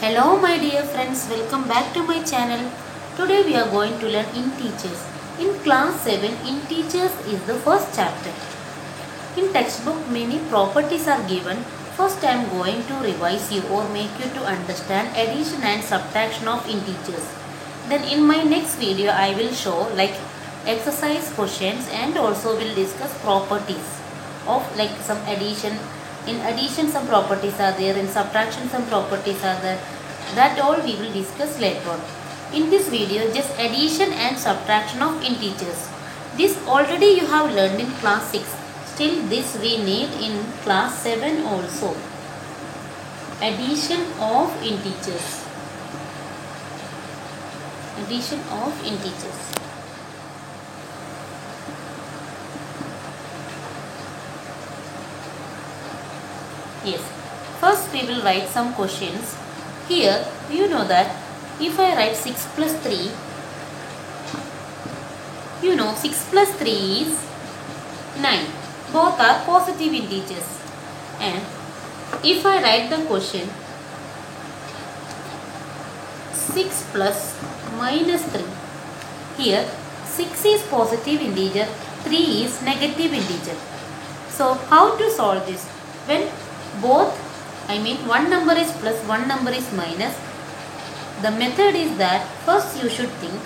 Hello my dear friends, welcome back to my channel. Today we are going to learn integers. In class 7, integers is the first chapter. In textbook many properties are given. First I am going to revise you or make you to understand addition and subtraction of integers. Then in my next video I will show like exercise questions and also will discuss properties of like some addition. In addition some properties are there, in subtraction some properties are there. That all we will discuss later on. In this video just addition and subtraction of integers. This already you have learned in class 6. Still this we need in class 7 also. Addition of integers. Addition of integers. Yes. First we will write some questions. Here you know that if I write 6 plus 3, you know 6 plus 3 is 9. Both are positive integers. And if I write the question 6 plus minus 3, here 6 is positive integer, 3 is negative integer. So how to solve this? When both, one number is plus, one number is minus, the method is that first you should think,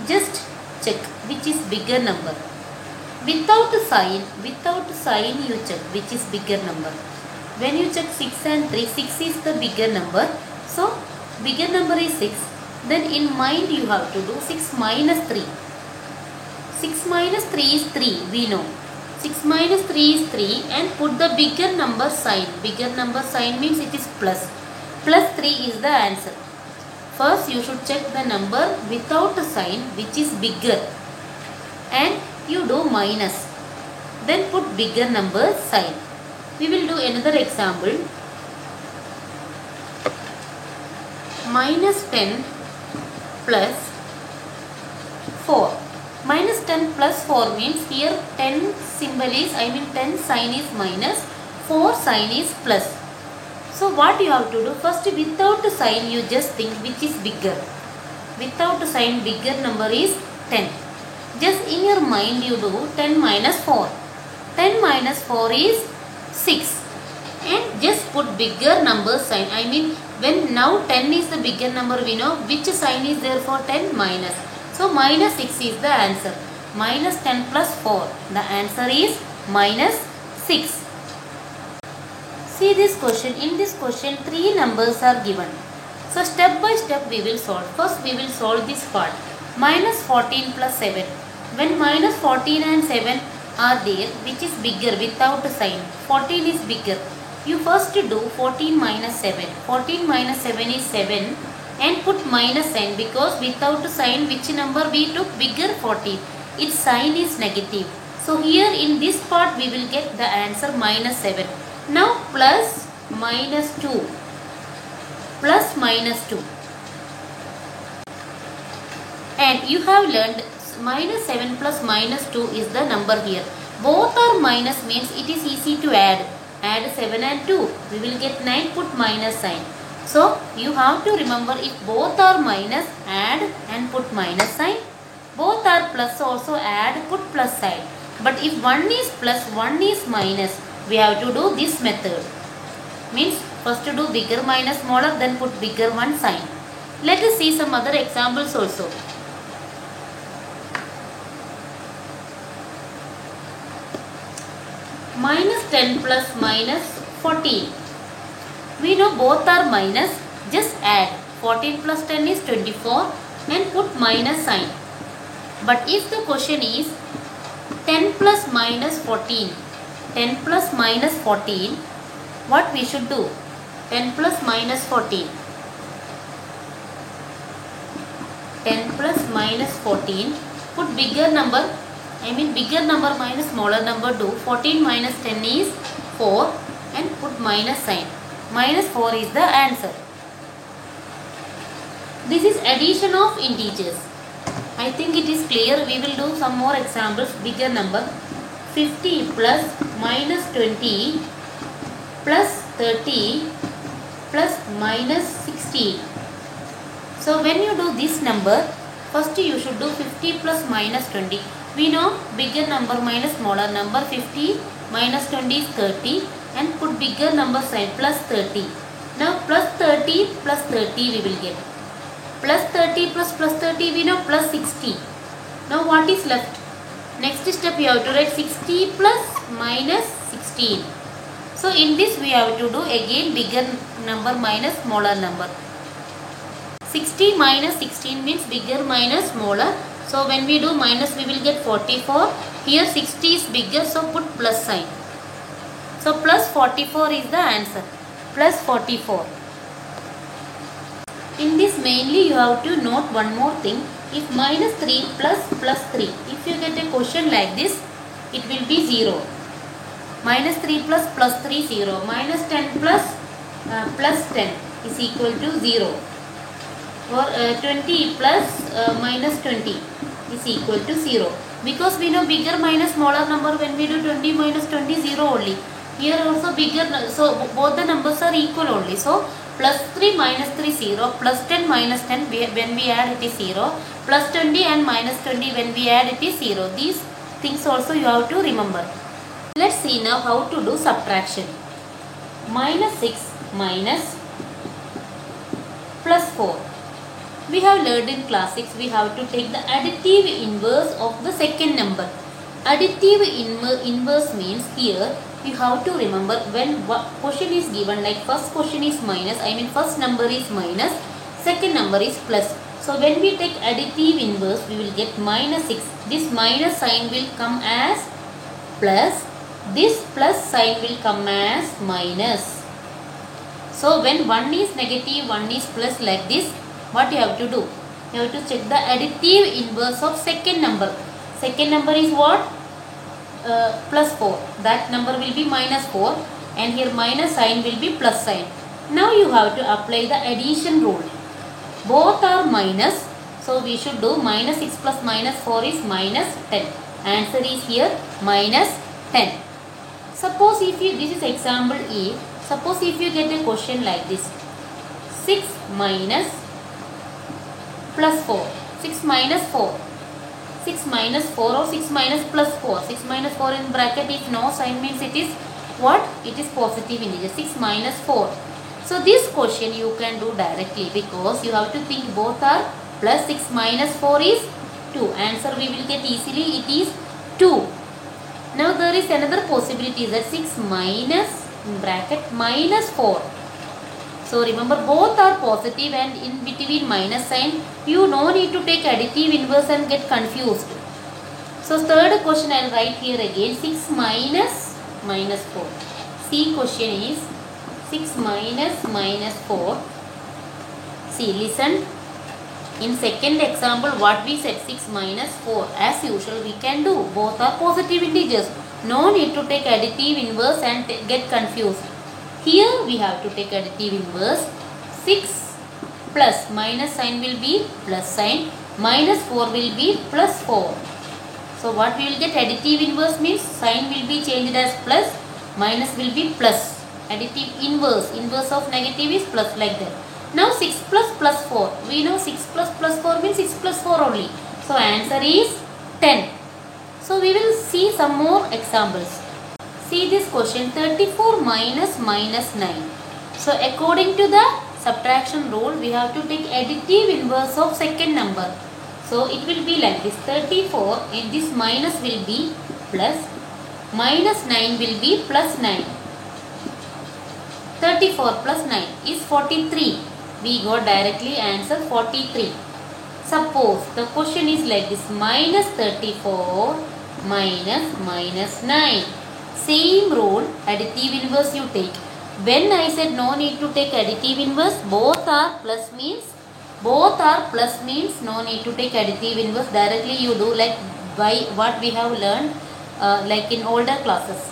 just check which is bigger number. Without sign you check which is bigger number. When you check 6 and 3, 6 is the bigger number. So bigger number is 6. Then in mind you have to do 6 minus 3. 6 minus 3 is 3, we know. 6 minus 3 is 3 and put the bigger number sign. Bigger number sign means it is plus. Plus 3 is the answer. First you should check the number without a sign which is bigger. And you do minus. Then put bigger number sign. We will do another example. Minus 10 plus 4. Minus 10 plus 4 means here 10 symbol is, 10 sign is minus, 4 sign is plus. So what you have to do? First without a sign you just think which is bigger. Without a sign bigger number is 10. Just in your mind you do 10 minus 4. 10 minus 4 is 6. And just put bigger number sign. When now 10 is the bigger number, we know which sign is there for 10? Minus. So minus 6 is the answer. Minus 10 plus 4. The answer is minus 6. See this question. In this question 3 numbers are given. So step by step we will solve. First we will solve this part. Minus 14 plus 7. When minus 14 and 7 are there, which is bigger without a sign? 14 is bigger. You first do 14 minus 7. 14 minus 7 is 7. And put minus sign because without a sign which number we took? Bigger 14. Its sign is negative. So here in this part we will get the answer minus 7. Now plus minus 2. Plus minus 2. And you have learned minus 7 plus minus 2 is the number here. Both are minus means it is easy to add. Add 7 and 2. We will get 9, put minus sign. So you have to remember if both are minus, add and put minus sign. Both are plus also add, put plus sign. But if one is plus, one is minus, we have to do this method. Means first to do bigger minus smaller, then put bigger one sign. Let us see some other examples also. Minus 10 plus minus 14. We know both are minus, just add. 14 plus 10 is 24 and put minus sign. But if the question is 10 plus minus 14, 10 plus minus 14, what we should do? 10 plus minus 14. 10 plus minus 14, put bigger number, bigger number minus smaller number do. 14 minus 10 is 4 and put minus sign. Minus 4 is the answer. This is addition of integers. I think it is clear. We will do some more examples. Bigger number 50 plus minus 20 plus 30 plus minus 16. So when you do this number, first you should do 50 plus minus 20. We know bigger number minus smaller number. 50 minus 20 is 30 and put bigger number sign plus 30. Now plus 30 plus 30 we will get. Plus 30 plus 30 we know plus 60. Now what is left? Next step you have to write 60 plus minus 16. So in this we have to do again bigger number minus smaller number. 60 minus 16 means bigger minus smaller. So when we do minus we will get 44. Here 60 is bigger, so put plus sign. So plus 44 is the answer. Plus 44. In this mainly you have to note one more thing. If minus 3 plus 3. If you get a question like this, it will be 0. Minus 3 plus 3 0. Minus 10 plus 10 is equal to 0. Or 20 plus minus 20 is equal to 0. Because we know bigger minus smaller number, when we do 20 minus 20 0 only. Here also bigger, so both the numbers are equal only. So plus 3 minus 3 0, plus 10 minus 10 when we add it is 0, plus 20 and minus 20 when we add it is 0. These things also you have to remember. Let's see now how to do subtraction. Minus 6 minus plus 4. We have learned in class 6 we have to take the additive inverse of the second number. Additive inverse means here you have to remember when question is given, like first question is minus, first number is minus, second number is plus. So when we take additive inverse we will get minus 6. This minus sign will come as plus. This plus sign will come as minus. So when one is negative, one is plus, like this, what you have to do? You have to check the additive inverse of second number. Second number is what? Plus 4. That number will be minus 4 and here minus sign will be plus sign. Now you have to apply the addition rule. Both are minus. So we should do minus 6 plus minus 4 is minus 10. Answer is here minus 10. Suppose if you, this is example A. Suppose if you get a question like this. 6 minus plus 4. 6 minus 4. 6 minus 4 or 6 minus plus 4. 6 minus 4 in bracket is no sign, means it is what? It is positive integer. 6 minus 4. So this question you can do directly because you have to think both are plus. 6 minus 4 is 2. Answer we will get easily, it is 2. Now there is another possibility that 6 minus in bracket minus 4. So remember both are positive and in between minus sign. You no need to take additive inverse and get confused. So third question I will write here again. 6 minus minus 4. See, question is 6 minus 4. See, listen. In second example what we said, 6 minus 4. As usual we can do. Both are positive integers. No need to take additive inverse and get confused. Here we have to take additive inverse. 6 plus minus sign will be plus sign. Minus 4 will be plus 4. So what we will get? Additive inverse means sign will be changed as plus. Minus will be plus. Additive inverse. Inverse of negative is plus, like that. Now 6 plus 4. We know 6 plus 4 means 6 plus 4 only. So answer is 10. So we will see some more examples. See this question, 34 minus 9. So according to the subtraction rule, we have to take additive inverse of second number. So it will be like this, 34 and this minus will be plus, minus 9 will be plus 9. 34 plus 9 is 43. We got directly answer 43. Suppose the question is like this, minus 34 minus 9. Same rule, additive inverse you take. When I said no need to take additive inverse, both are plus means no need to take additive inverse. Directly you do like by what we have learned like in older classes.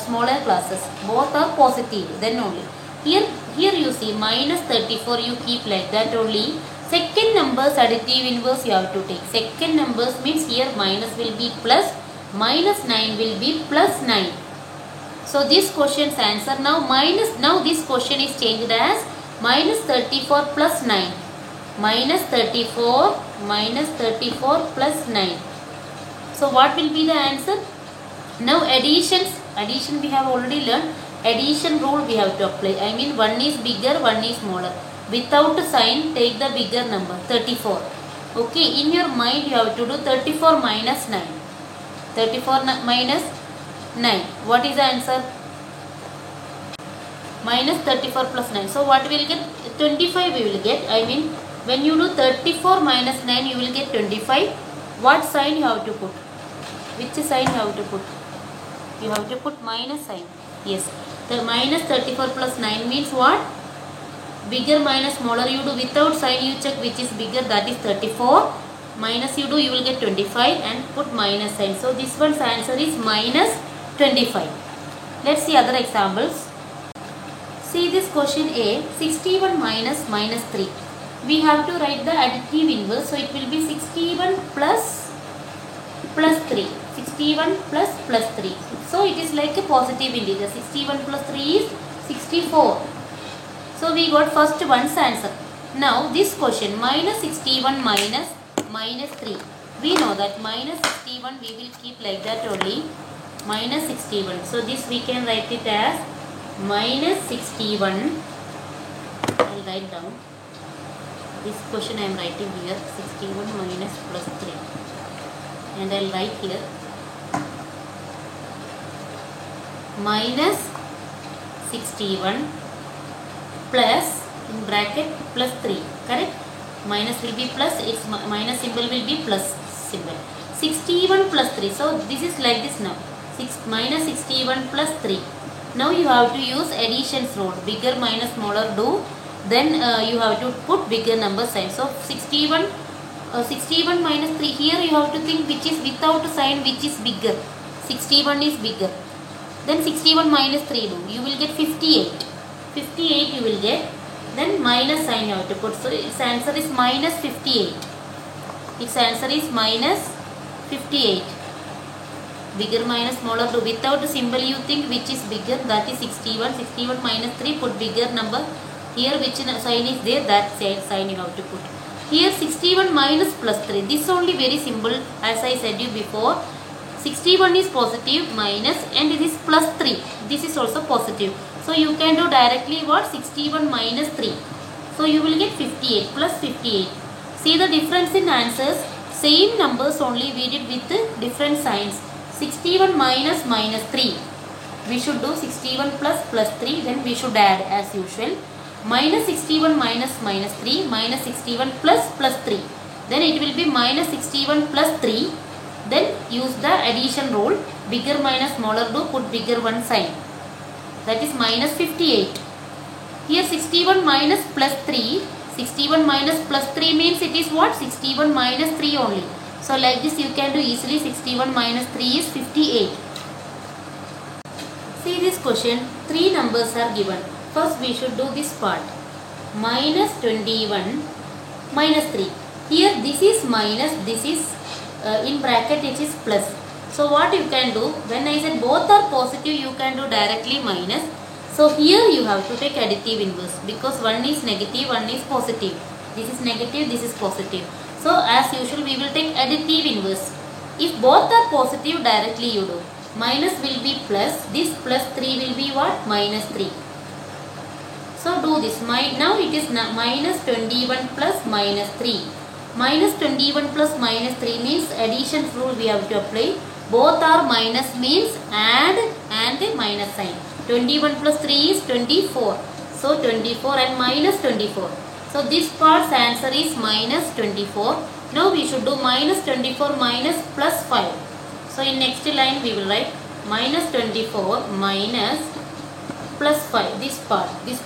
Smaller classes. Both are positive, then only. Here you see minus 34 you keep like that only. Second numbers additive inverse you have to take. Second numbers means here minus will be plus, minus 9 will be plus 9. So this question's answer now this question is changed as minus 34 plus 9. Minus 34 plus 9. So what will be the answer? Now addition we have already learned. Addition rule we have to apply. I mean one is bigger, one is smaller. Without sign, take the bigger number, 34. Okay, in your mind you have to do 34 minus 9. 34 minus 9. What is the answer? Minus 34 plus 9. So what we will get? 25 we will get. I mean when you do 34 minus 9 you will get 25. What sign you have to put? Which sign you have to put? You have to put minus sign. Yes. The minus 34 plus 9 means what? Bigger minus smaller you do. Without sign you check which is bigger, that is 34. Minus you do, you will get 25 and put minus sign. So this one's answer is minus 25. Let's see other examples. See this question A, 61 minus 3. We have to write the additive inverse. So it will be 61 plus 3. 61 plus 3. So it is like a positive integer. 61 plus 3 is 64. So we got first one's answer. Now this question minus 61 minus 3. We know that minus 61 we will keep like that only. Minus 61. So this we can write it as minus 61. I will write down. This question I am writing here. 61 minus plus 3. And I will write here. Minus 61 plus in bracket plus 3. Correct? Minus will be plus, its minus symbol will be plus symbol. 61 plus 3. So this is like this now. Minus 61 plus 3. Now you have to use addition rule. Bigger minus smaller do. Then you have to put bigger number sign. So 61 minus 3. Here you have to think which is without sign, which is bigger. 61 is bigger. Then 61 minus 3 do. You will get 58. 58 you will get. Then minus sign you have to put. So its answer is minus 58. Its answer is minus 58. Bigger minus smaller do. Without the symbol you think which is bigger, that is 61. 61 minus 3, put bigger number. Here which sign is there, that sign you have to put. Here 61 minus plus 3. This only very simple, as I said you before. 61 is positive minus and it is plus 3. This is also positive. So you can do directly what? 61 minus 3. So you will get 58 plus 58. See the difference in answers. Same numbers only we did with different signs. 61 minus 3. We should do 61 plus 3. Then we should add as usual. Minus 61 minus 3. Minus 61 plus 3. Then it will be minus 61 plus 3. Then use the addition rule. Bigger minus smaller do, put bigger one sign. That is minus 58. Here 61 minus plus 3. 61 minus plus 3 means it is what? 61 minus 3 only. So like this you can do easily. 61 minus 3 is 58. See this question. 3 numbers are given. First we should do this part. Minus 21 minus 3. Here this is minus, this is in bracket it is plus. So what you can do, when I said both are positive you can do directly minus. So here you have to take additive inverse because one is negative, one is positive. This is negative, this is positive. So as usual we will take additive inverse. If both are positive, directly you do. Minus will be plus, this plus 3 will be what? Minus 3. So do this. Now it is minus 21 plus minus 3. Minus 21 plus minus 3 means addition rule we have to apply. Both are minus means add and a minus sign. 21 plus 3 is 24. So 24 and minus 24. So this part's answer is minus 24. Now we should do minus 24 minus plus 5. So in next line we will write minus 24 minus plus 5. This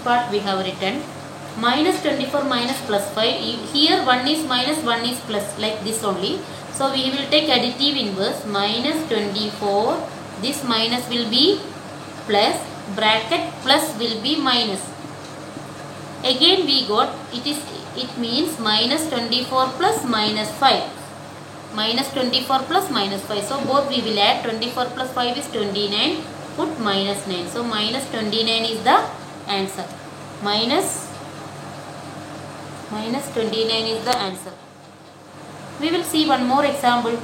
part we have written. Minus 24 minus plus 5. Here one is minus, one is plus, like this only. So we will take additive inverse. Minus 24. This minus will be plus. Bracket plus will be minus. Again we got, it means minus 24 plus minus 5. Minus 24 plus minus 5. So both we will add. 24 plus 5 is 29. put minus 9. So minus 29 is the answer. Minus 29 is the answer. We will see one more example.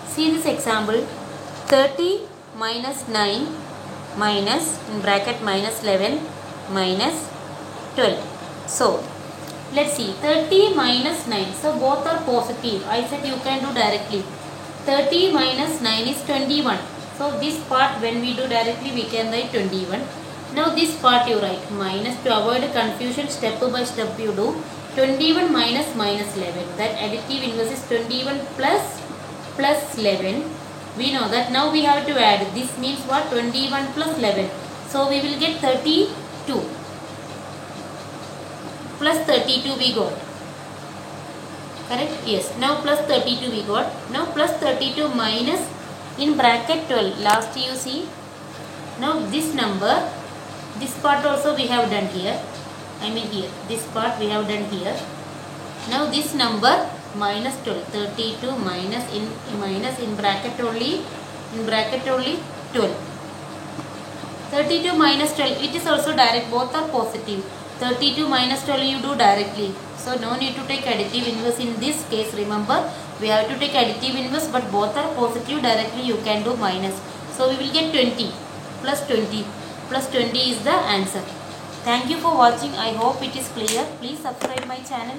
See this example. 30 minus 9 minus in bracket minus 11 minus 12. So let's see, 30 minus 9. So both are positive. I said you can do directly. 30 minus 9 is 21. So this part when we do directly we can write 21. Now this part you write minus. To avoid confusion, step by step you do 21 minus minus 11. That additive inverse is 21 plus 11. We know that. Now we have to add. This means what? 21 plus 11. So we will get 32. Plus 32 we got. Correct? Yes. Now plus 32 we got. Now plus 32 minus in bracket 12. Last you see. Now this number, this part also we have done here. I mean here. This part we have done here. Now this number minus 12. 32 minus in bracket only. In bracket only 12. 32 minus 12. It is also direct. Both are positive. 32 minus 12 you do directly. So no need to take additive inverse in this case. Remember, we have to take additive inverse, but both are positive. Directly you can do minus. So we will get 20 plus 20. Plus 20 is the answer. Thank you for watching. I hope it is clear. Please subscribe my channel.